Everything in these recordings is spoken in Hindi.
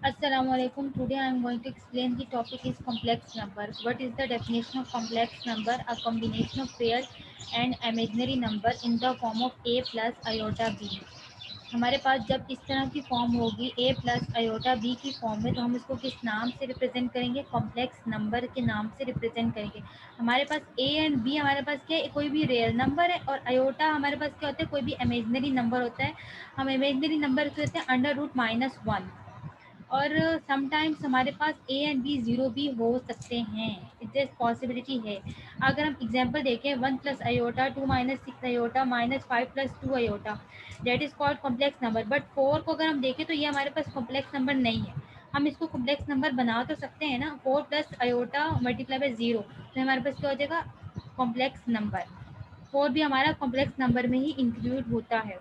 Assalamualaikum. Today I am going to explain the topic is complex number. What is the definition of complex number? A combination of real and imaginary number in the form of a plus iota b. हमारे पास जब इस तरह की फॉर्म होगी a प्लस आयोटा b की फॉर्म में, तो हम इसको किस नाम से रिप्रेजेंट करेंगे? कॉम्प्लेक्स नंबर के नाम से रिप्रेजेंट करेंगे। हमारे पास a एंड b हमारे पास क्या है? कोई भी रियल नंबर है, और आयोटा हमारे पास क्या होता है? कोई भी इमेजिनरी नंबर होता है। हम इमेजिनरी नंबर को कहते हैं अंडर रूट -1। और समटाइम्स हमारे पास ए एंड बी ज़ीरो भी हो सकते हैं, इट्स पॉसिबिलिटी है। अगर हम एग्जांपल देखें, 1 plus iota 2 minus 6 iota minus 5 plus 2 iota, that is called complex number. But 4 को अगर हम देखें तो ये हमारे पास कॉम्प्लेक्स नंबर नहीं है। हम इसको कॉम्प्लेक्स नंबर बना तो सकते हैं ना, 4 plus iota multiply by zero, तो हमारे पास क्या हो जाएगा? Complex number. 4 भी हमारा कॉम्प्लेक्स नंबर में ही इंक्लूड होता है।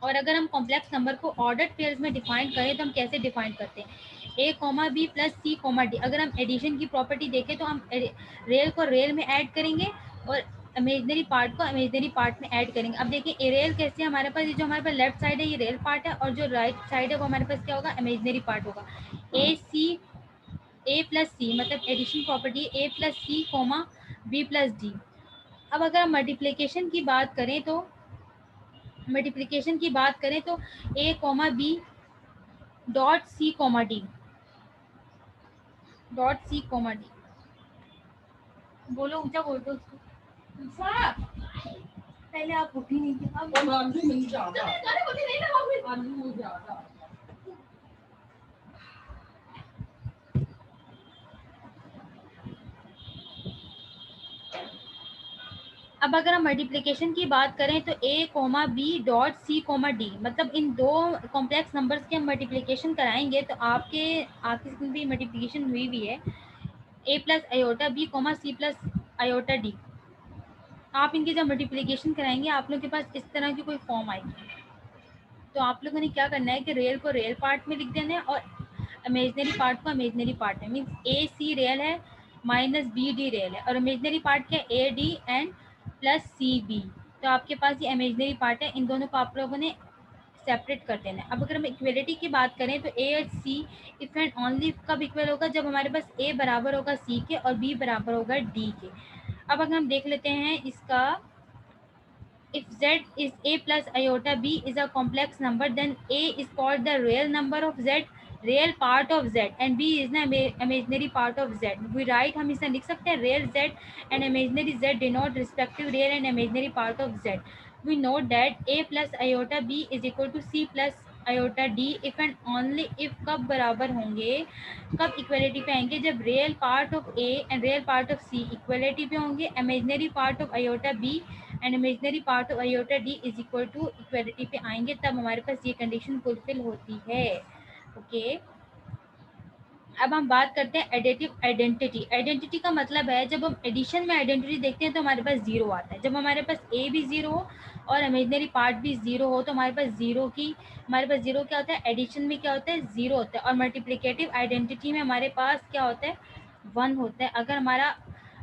और अगर हम कॉम्प्लेक्स नंबर को ऑर्डर्ड पेयर्स में डिफाइन करें तो हम कैसे डिफाइन करते हैं? ए comma b plus c comma D. अगर हम एडिशन की प्रॉपर्टी देखें तो हम रेल को रेल में ऐड करेंगे और इमेजनरी पार्ट को इमेजनरी पार्ट में ऐड करेंगे। अब देखिए ए रेल कैसे, हमारे पास जो हमारे पास लेफ्ट साइड है ये रेल पार्ट है, और जो राइट साइड है वो हमारे पास क्या होगा? इमेजनरी पार्ट होगा। ए सी, ए प्लस सी मतलब addition property a plus c comma b plus d. अब अगर हम मल्टीप्लिकेशन की बात करें तो a comma b dot c comma d, dot c comma d. बोलो, ऊंचा बोल दो उसको। पहले आप उठी नहीं थी, अब आलू नहीं ज्यादा, आलू ज्यादा। अब अगर हम मल्टीप्लिकेशन की बात करें तो a comma b dot c comma d, मतलब इन दो कॉम्प्लेक्स नंबर्स के हम मल्टीप्लिकेशन कराएंगे तो आपकी स्क्रीन पे मल्टीप्लिकेशन हुई भी है, a plus iota b comma c plus iota d. आप इनकी जब मल्टीप्लिकेशन कराएंगे आप लोग के पास इस तरह की कोई फॉर्म आएगी। तो आप लोगों ने क्या करना है कि रेल को रेल पार्ट में लिख देना है और इमेजनरी पार्ट को इमेजनरी पार्ट में। मीन्स ए सी रेल है माइनस बी डी रेल है, और इमेजनरी पार्ट क्या है? A d and plus c b. तो आपके पास ये इमेजनरी पार्ट है, इन दोनों को आप लोगों ने सेपरेट कर देना है। अब अगर हम इक्वलिटी की बात करें तो ए और सी इफ एंड ओनली कब इक्वल होगा? जब हमारे पास ए बराबर होगा सी के और बी बराबर होगा डी के। अब अगर हम देख लेते हैं इसका, if z is a plus iota b is a complex number, then a is called the real number of z, real part of z, and b is the imaginary part of z. We write, हम इसे लिख सकते हैं, real z and imaginary z denote respective real and imaginary part of z. We note that a plus iota b is equal to c plus iota d if and only if कब बराबर होंगे, कब इक्वलिटी पे आएंगे? जब real part of a and real part of c equality पे होंगे, imaginary part of iota b and imaginary part of iota d is equal to equality पे आएंगे, तब हमारे पास ये कंडीशन फुलफिल होती है। ओके, अब हम बात करते हैं एडिटिव आइडेंटिटी। आइडेंटिटी का मतलब है जब हम एडिशन में आइडेंटिटी देखते हैं तो हमारे पास जीरो आता है। जब हमारे पास ए भी जीरो हो और इमेजनरी पार्ट भी जीरो हो तो हमारे पास जीरो क्या होता है? एडिशन में क्या होता है? जीरो होता है। और मल्टीप्लिकेटिव आइडेंटिटी में हमारे पास क्या होता है? वन होता है। अगर हमारा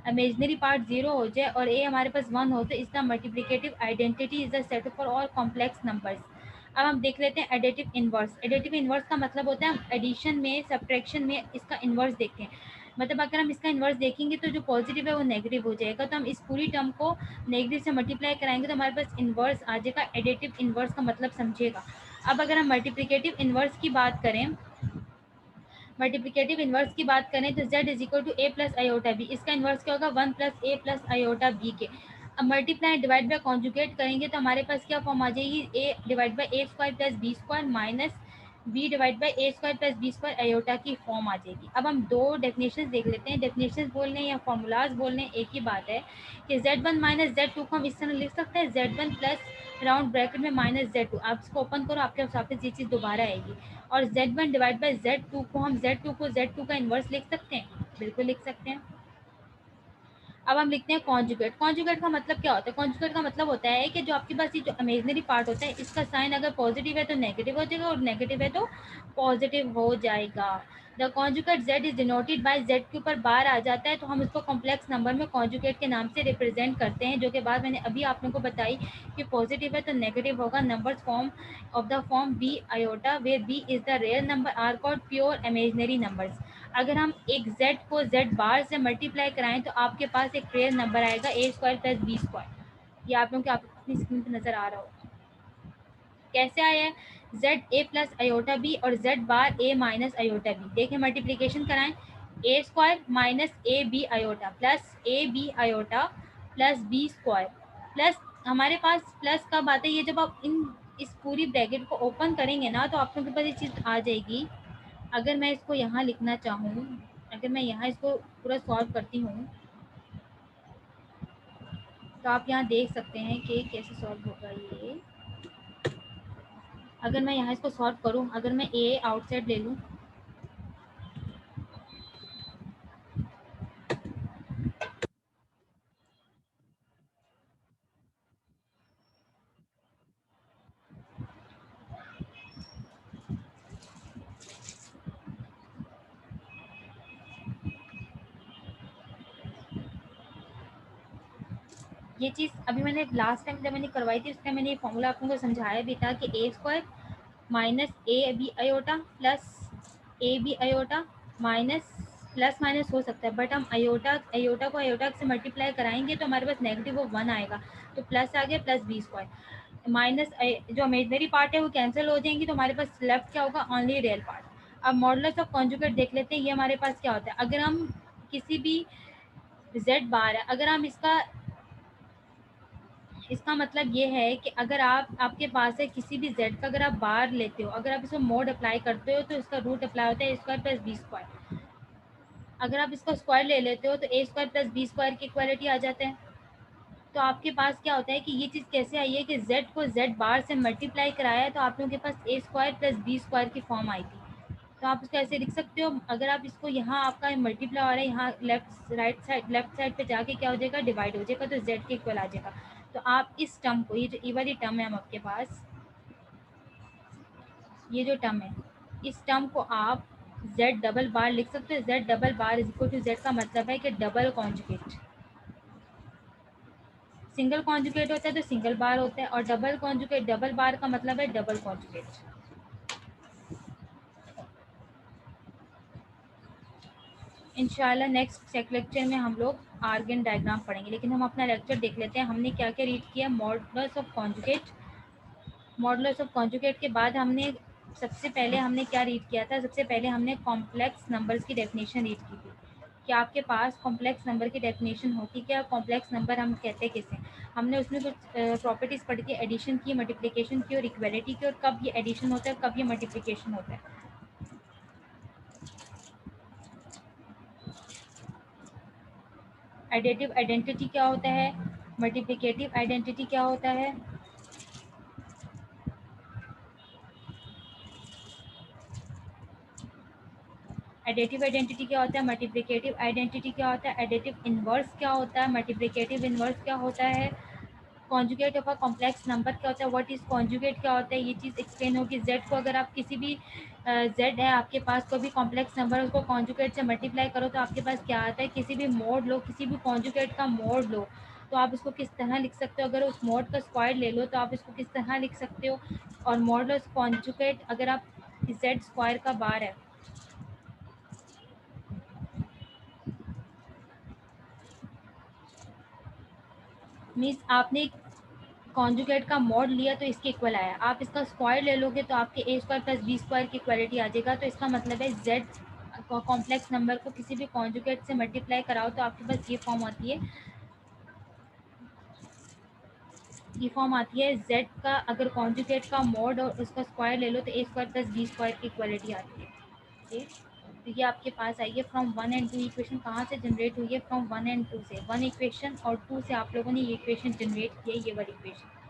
इमेजनरी पार्ट जीरो हो जाए और ए हमारे पास वन हो तो इसका multiplicative identity is the set for all complex numbers. अब हम देख लेते हैं एडिटिव इनवर्स। एडिटिव इनवर्स का मतलब होता है हम एडिशन में सब्ट्रैक्शन में इसका इनवर्स देखते हैं। मतलब अगर हम इसका इनवर्स देखेंगे तो जो पॉजिटिव है वो नेगेटिव हो जाएगा, तो हम इस पूरी टर्म को नेगेटिव से मल्टीप्लाई कराएंगे तो हमारे पास इनवर्स आ जाएगा। एडिटिव इनवर्स का मतलब समझिएगा। अब अगर हम मल्टीप्लिकेटिव इन्वर्स की बात करें तो z is equal to a plus iota b. इसका इन्वर्स क्या होगा? 1 plus a plus iota b के। अब मल्टीप्लाई डिवाइड बाय कॉन्जुगेट करेंगे तो हमारे पास क्या फॉर्म आ जाएगी? A divide by a square plus B square minus b divide by a square plus B square iota की फॉर्म आ जाएगी। अब हम दो डेफिनेशन देख लेते हैं। डेफिनेशन बोलने या फॉर्मूलाज बोलने एक ही बात है कि z1 माइनस z2 को हम इस तरह लिख सकते हैं, z1 प्लस राउंड ब्रैकेट में माइनस z2। आप इसको ओपन करो, आपके सामने ये चीज़ दोबारा आएगी। और z1 डिवाइड बाय z2 को हम z2 को z2 का इन्वर्स लिख सकते हैं, बिल्कुल लिख सकते हैं। अब हम लिखते हैं कॉन्जुगेट। कॉन्जुगेट का मतलब क्या होता है? कॉन्जुगेट का मतलब होता है कि जो आपके पास ये जो इमेजिनरी पार्ट होता है, इसका साइन अगर पॉजिटिव है तो नेगेटिव हो जाएगा और नेगेटिव है तो पॉजिटिव हो जाएगा। The conjugate z is denoted by z के ऊपर बार आ जाता है तो हम उसको कॉम्प्लेक्स नंबर में कॉन्जुगेट के नाम से रिप्रेजेंट करते हैं, जो कि बात मैंने अभी आप लोगों को बताई कि पॉजिटिव है तो नेगेटिव होगा। Numbers form of the form b iota where b is the real number are called pure imaginary numbers. अगर हम एक z को z बार से मल्टीप्लाई कराएं तो आपके पास एक रियल नंबर आएगा a square plus B square. ये आप लोगों के अपनी स्क्रीन पर नजर आ रहा होगा। कैसे आया है? Z a plus iota b और z bar a minus iota b. देखें मल्टीप्लीकेशन कराएं, a square minus a b iota plus a b iota plus B square plus, हमारे पास प्लस कब आता है? ये जब आप इस पूरी ब्रैकेट को ओपन करेंगे ना तो आप लोगों के पास ये चीज़ आ जाएगी। अगर मैं इसको यहाँ लिखना चाहूँ, अगर मैं यहाँ इसको पूरा सॉल्व करती हूँ तो आप यहाँ देख सकते हैं कि कैसे सॉल्व होगा ये। अगर मैं यहाँ इसको सॉल्व करूँ, अगर मैं ए आउटसाइड ले लूँ, ये चीज़ अभी मैंने लास्ट टाइम जब मैंने करवाई थी उस टाइम मैंने ये फॉर्मूला आप लोगों को समझाया भी था कि a square minus a b iota plus a b iota minus, plus minus हो सकता है बट हम अयोटा अयोटा को अयोटा से मल्टीप्लाई कराएंगे तो हमारे पास नेगेटिव वो वन आएगा, तो प्लस आ गया प्लस बी स्क्वायर माइनस जो इमेजनरी पार्ट है वो कैंसिल हो जाएंगी तो हमारे पास लेफ्ट क्या होगा? Only real part. अब मॉडुलस ऑफ कॉन्जुगेट देख लेते हैं। ये हमारे पास क्या होता है? अगर हम किसी भी z बार है, अगर हम इसका मतलब ये है कि अगर आपके पास है किसी भी z का, अगर आप बार लेते हो, अगर आप इसको मोड अप्लाई करते हो तो इसका रूट अप्लाई होता है a square plus B square. अगर आप इसका स्क्वायर ले लेते हो तो a square plus B square की इक्वालिटी आ जाते हैं। तो आपके पास क्या होता है कि ये चीज़ कैसे आई है कि z को z बार से मल्टीप्लाई कराया है तो आप लोगों के पास a square plus B square की फॉर्म आई थी। तो आप इसको ऐसे लिख सकते हो। अगर आप इसको यहाँ आपका मल्टीप्लाई हो रहा है, यहाँ लेफ्ट साइड पे जाके क्या हो जाएगा? डिवाइड हो जाएगा तो z के इक्वल आ जाएगा। तो आप इस टर्म को, ये जो ई वाली टर्म है हम आपके पास, ये जो टर्म है, इस टर्म को आप z डबल बार लिख सकते हो। z double bar is equal to z का मतलब है कि डबल कॉन्जुगेट। सिंगल कॉन्जुगेट होता है तो सिंगल बार होता है और डबल कॉन्जुगेट, डबल बार का मतलब है डबल कॉन्जुगेट। इंशाल्लाह नेक्स्ट लेक्चर में हम लोग आर्गन डायग्राम पढ़ेंगे, लेकिन हम अपना लेक्चर देख लेते हैं हमने क्या क्या रीड किया। Modulus of conjugate, modulus of conjugate के बाद हमने सबसे पहले हमने क्या रीड किया था? सबसे पहले हमने कॉम्प्लेक्स नंबर्स की डेफिनेशन रीड की थी कि आपके पास कॉम्प्लेक्स नंबर की डेफिनेशन होती क्या? कॉम्प्लेक्स नंबर हम कहते हैं किसे? हमने उसमें कुछ प्रॉपर्टीज़ पढ़ी थी, एडिशन की, मल्टीप्लिकेशन की और इक्वलिटी की, और कब ये एडिशन होता है कब ये मल्टीप्लिकेशन होता है। एडिटिव आइडेंटिटी क्या होता है, मल्टीप्लिकेटिव आइडेंटिटी क्या होता है, एडिटिव आइडेंटिटी क्या होता है, मल्टीप्लिकेटिव आइडेंटिटी क्या होता है, एडिटिव इन्वर्स क्या होता है, मल्टीप्लिकेटिव इन्वर्स क्या होता है, conjugate of a complex number क्या होता है, व्हाट इज कॉन्जुगेट क्या होता है, ये चीज़ एक्सप्लेन होगी। जेड को अगर आप किसी भी जेड है आपके पास कोई भी कॉम्प्लेक्स नंबर, उसको कॉन्जुगेट से मल्टीप्लाई करो तो आपके पास क्या आता है? किसी भी मोड लो, किसी भी कॉन्जुगेट का मोड लो तो आप इसको किस तरह लिख सकते हो? अगर उस मोड का स्क्वायर ले लो तो आप इसको किस तरह लिख सकते हो? और मॉडुलस कॉन्जुगेट अगर आप जेड स्क्वायर का बार है, मीन्स आपने कॉन्जुगेट का मॉड लिया तो इसके इक्वल आया, आप इसका स्क्वायर ले लोगे तो आपके ए स्क्वायर प्लस बी स्क्वायर की इक्वालिटी आ जाएगा। तो इसका मतलब है जेड कॉम्प्लेक्स नंबर को किसी भी कॉन्जुगेट से मल्टीप्लाई कराओ तो आपके पास ये फॉर्म आती है, ये फॉर्म आती है जेड का अगर कॉन्जुगेट का मॉड और उसका स्क्वायर ले लो तो ए स्क्वायर प्लस बी स्क्वायर की इक्वालिटी आती है। ठीक, तो ये आपके पास आई है फ्रॉम 1 एंड 2। इक्वेशन कहाँ से जनरेट हुई है? फ्रॉम 1 एंड 2 से। 1 इक्वेशन और 2 से आप लोगों ने ये इक्वेशन जनरेट की है, ये वाली इक्वेशन।